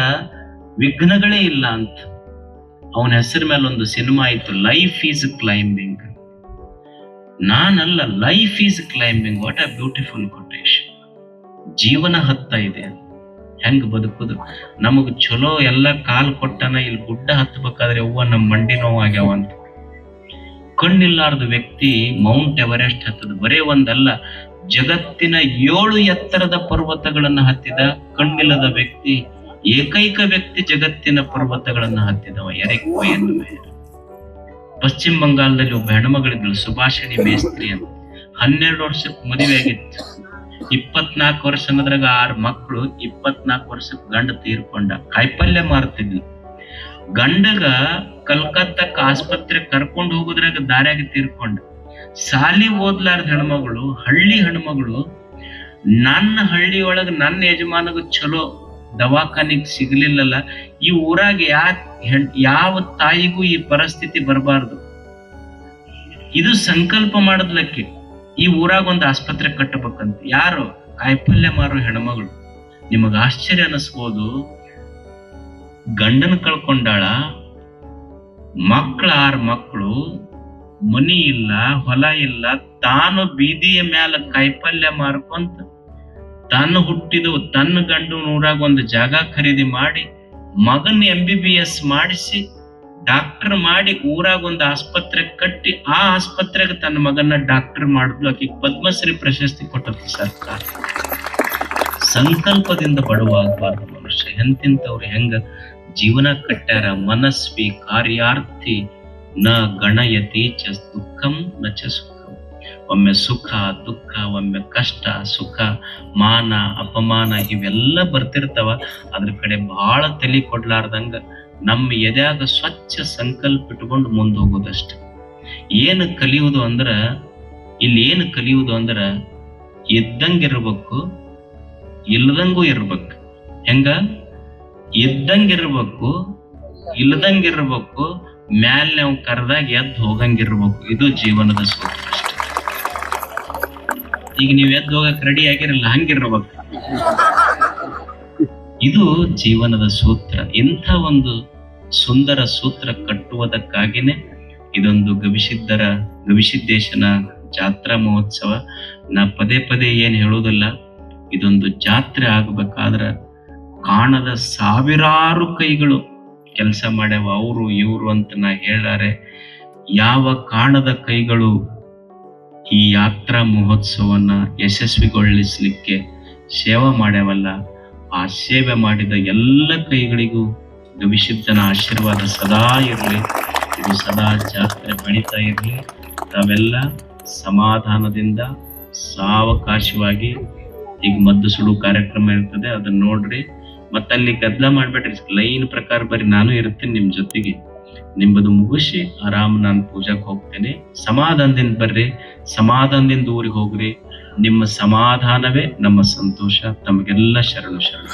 ವಿಘ್ನಗಳೇ ಇಲ್ಲ ಅಂತ. ಅವನ ಹೆಸರ ಮೇಲೆ ಒಂದು ಸಿನಿಮಾ ಇತ್ತು, ಲೈಫ್ ಈಸ್ ಕ್ಲೈಂಬಿಂಗ್. ನಾನಲ್ಲ, life is climbing. What a beautiful quotation. ಜೀವನ ಹತ್ತ ಇದೆ, ಹೆಂಗ್ ಬದುಕುದು. ನಮಗ್ ಚಲೋ ಎಲ್ಲ ಕಾಲ್ ಕೊಟ್ಟನ, ಇಲ್ಲಿ ಗುಡ್ಡ ಹತ್ತಬೇಕಾದ್ರೆ ಅವ್ವ ನಮ್ಮ ಮಂಡಿ ನೋವಾಗ್ಯಾವ ಅಂತ. ಕಣ್ಣಿಲ್ಲಾರ್ದ ವ್ಯಕ್ತಿ ಮೌಂಟ್ ಎವರೆಸ್ಟ್ ಹತ್ತದ. ಬರೇ ಒಂದಲ್ಲ, ಜಗತ್ತಿನ 7 ಎತ್ತರದ ಪರ್ವತಗಳನ್ನ ಹತ್ತಿದ ಕಣ್ಣಿಲ್ಲದ ವ್ಯಕ್ತಿ, ಏಕೈಕ ವ್ಯಕ್ತಿ ಜಗತ್ತಿನ ಪರ್ವತಗಳನ್ನ ಹತ್ತಿದವ ಎರಿಕ್ ವಯನ್ ಮೇಯರ್. ಪಶ್ಚಿಮ ಬಂಗಾಳದಲ್ಲಿ ಒಬ್ಬ ಹೆಣ್ಮಗಳಿದ್ಳು, ಸುಭಾಷಿಣಿ ಮೇಸ್ತ್ರಿ ಅಂತ. 12 ವರ್ಷಕ್ಕೆ ಮದುವೆ ಆಗಿತ್ತು. 24 ವರ್ಷ ಅನ್ನೋದ್ರಾಗ 6 ಮಕ್ಕಳು. 24 ವರ್ಷಕ್ಕೆ ಗಂಡ ತೀರ್ಕೊಂಡ. ಕಾಯಿಪಲ್ಯ ಮಾರ್ತಿದ್ಲು. ಗಂಡಗ ಕಲ್ಕತ್ತಕ್ಕ ಆಸ್ಪತ್ರೆ ಕರ್ಕೊಂಡು ಹೋಗೋದ್ರಾಗ ದಾರ್ಯಾಗ ತೀರ್ಕೊಂಡ. ಸಾಲಿ ಓದ್ಲಾರ್ದ ಹೆಣ್ಮಗಳು, ಹಳ್ಳಿ ಹೆಣ್ಮಗಳು, ನನ್ನ ಹಳ್ಳಿಯೊಳಗ ನನ್ನ ಯಜಮಾನಗ ಚಲೋ ದವಾಖಾನಿಗ್ ಸಿಗ್ಲಿಲ್ಲಲ್ಲ, ಈ ಊರಾಗ ಯಾವ ತಾಯಿಗೂ ಈ ಪರಿಸ್ಥಿತಿ ಬರಬಾರ್ದು. ಇದು ಸಂಕಲ್ಪ ಮಾಡದ್ಲಕ್ಕೆ ಈ ಊರಾಗ ಒಂದು ಆಸ್ಪತ್ರೆ ಕಟ್ಟಬೇಕಂತ. ಯಾರು? ಕಾಯಿಪಲ್ಯ ಮಾರೋ ಹೆಣ್ಮಗಳು. ನಿಮಗ ಆಶ್ಚರ್ಯ ಅನಿಸ್ಬೋದು. ಗಂಡನ ಕಳ್ಕೊಂಡಾಳ, 6 ಮಕ್ಕಳು, ಮನಿ ಇಲ್ಲ, ಹೊಲ ಇಲ್ಲ. ತಾನು ಬೀದಿಯ ಮ್ಯಾಲ ಕಾಯಿಪಲ್ಯ ಮಾರ್ಕೊಂತ ತಾನು ಹುಟ್ಟಿದ ತನ್ನ ಗಂಡು ಊರಾಗ ಒಂದು ಜಾಗ ಖರೀದಿ ಮಾಡಿ, ಮಗನ್ MBBS ಮಾಡಿಸಿ, ಡಾಕ್ಟರ್ ಮಾಡಿ, ಊರಾಗ ಒಂದು ಆಸ್ಪತ್ರೆ ಕಟ್ಟಿ, ಆ ಆಸ್ಪತ್ರೆಗೆ ತನ್ನ ಮಗನ್ನ ಡಾಕ್ಟರ್ ಮಾಡಿದ್ಲು. ಆಕೆಗೆ ಪದ್ಮಶ್ರೀ ಪ್ರಶಸ್ತಿ ಕೊಟ್ಟದ್ದು ಸರ್ಕಾರ. ಸಂಕಲ್ಪದಿಂದ ಬಡವಾಗಬಾರ್ದು ಮನುಷ್ಯ. ಎಂತಿಂತವ್ರು ಹೆಂಗ ಜೀವನ ಕಟ್ಟ್ಯಾರ. ಮನಸ್ವಿ ಕಾರ್ಯಾರ್ಥಿ ನ ಗಣಯತಿ ಚ ದುಃಖಂ ನ ಚ ಸುಖಂ. ಒಮ್ಮೆ ಸುಖ ದುಃಖ, ಒಮ್ಮೆ ಕಷ್ಟ ಸುಖ, ಮಾನ ಅಪಮಾನ ಇವೆಲ್ಲ ಬರ್ತಿರ್ತಾವ. ಅದ್ರ ಕಡೆ ಬಹಳ ತಲೆ ಕೊಡ್ಲಾರ್ದಂಗ ನಮ್ಮ ಎದ್ಯಾಗ ಸ್ವಚ್ಛ ಸಂಕಲ್ಪ ಇಟ್ಕೊಂಡು ಮುಂದೆ ಹೋಗೋದಷ್ಟೆ. ಏನು ಕಲಿಯುವುದು ಅಂದ್ರ, ಇಲ್ಲಿ ಏನು ಕಲಿಯುವುದು ಅಂದ್ರ, ಇದ್ದಂಗಿರ್ಬೇಕು, ಇಲ್ಲದಂಗೂ ಇರ್ಬೇಕು. ಹೆಂಗ? ಇದ್ದಂಗಿರ್ಬೇಕು, ಇಲ್ಲದಂಗಿರ್ಬೇಕು, ಮ್ಯಾಲ್ ನಾವು ಕರೆದಾಗ ಎದ್ದು ಹೋಗಂಗಿರ್ಬೇಕು. ಇದು ಜೀವನದ ಸೂತ್ರ ಅಷ್ಟೆ. ಈಗ ನೀವು ಎದ್ದು ಹೋಗಕ್ ರೆಡಿ ಆಗಿರಲ್ಲ, ಹಂಗಿರ್ಬೇಕು. ಇದು ಜೀವನದ ಸೂತ್ರ. ಇಂಥ ಒಂದು ಸುಂದರ ಸೂತ್ರ ಕಟ್ಟುವುದಕ್ಕಾಗಿನೇ ಇದೊಂದು ಗವಿಸಿದ್ದೇಶನ ಜಾತ್ರಾ ಮಹೋತ್ಸವ. ನಾ ಪದೇ ಪದೇ ಏನ್ ಹೇಳೋದಿಲ್ಲ, ಇದೊಂದು ಜಾತ್ರೆ ಆಗ್ಬೇಕಾದ್ರ ಕಾಣದ ಸಾವಿರಾರು ಕೈಗಳು ಕೆಲಸ ಮಾಡ್ಯಾವ. ಅವರು ಇವರು ಅಂತ ನಾ ಹೇಳಾರೆ. ಯಾವ ಕಾಣದ ಕೈಗಳು ಈ ಯಾತ್ರಾ ಮಹೋತ್ಸವನ್ನ ಯಶಸ್ವಿಗೊಳಿಸ್ಲಿಕ್ಕೆ ಸೇವೆ ಮಾಡ್ಯಾವಲ್ಲ, ಆ ಸೇವೆ ಮಾಡಿದ ಎಲ್ಲ ಕೈಗಳಿಗೂ ಗವಿಸಿದ್ದನ ಆಶೀರ್ವಾದ ಸದಾ ಇರಲಿ. ಇದು ಸದಾ ಜಾತ್ರೆ ಬೆಳೀತಾ ಇರಲಿ. ತಾವೆಲ್ಲ ಸಮಾಧಾನದಿಂದ ಸಾವಕಾಶವಾಗಿ, ಈಗ ಮದ್ದು ಸುಡು ಕಾರ್ಯಕ್ರಮ ಇರ್ತದೆ, ಅದನ್ನ ನೋಡ್ರಿ. ಮತ್ತಲ್ಲಿ ಗದ್ದಲ ಮಾಡ್ಬೇಡ್ರಿ, ಲೈನ್ ಪ್ರಕಾರ ಬರ್ರಿ. ನಾನು ಇರ್ತೀನಿ ನಿಮ್ ಜೊತೆಗೆ. ನಿಮ್ಮದು ಮುಗಿಸಿ ಆರಾಮ್ ನಾನು ಪೂಜಾಕ್ ಹೋಗ್ತೇನೆ. ಸಮಾಧಾನದಿಂದ ಬರ್ರಿ, ಸಮಾಧಾನದಿಂದ ಊರಿಗೆ ಹೋಗ್ರಿ. ನಿಮ್ಮ ಸಮಾಧಾನವೇ ನಮ್ಮ ಸಂತೋಷ. ತಮಗೆಲ್ಲ ಶರಣು ಶರಣ.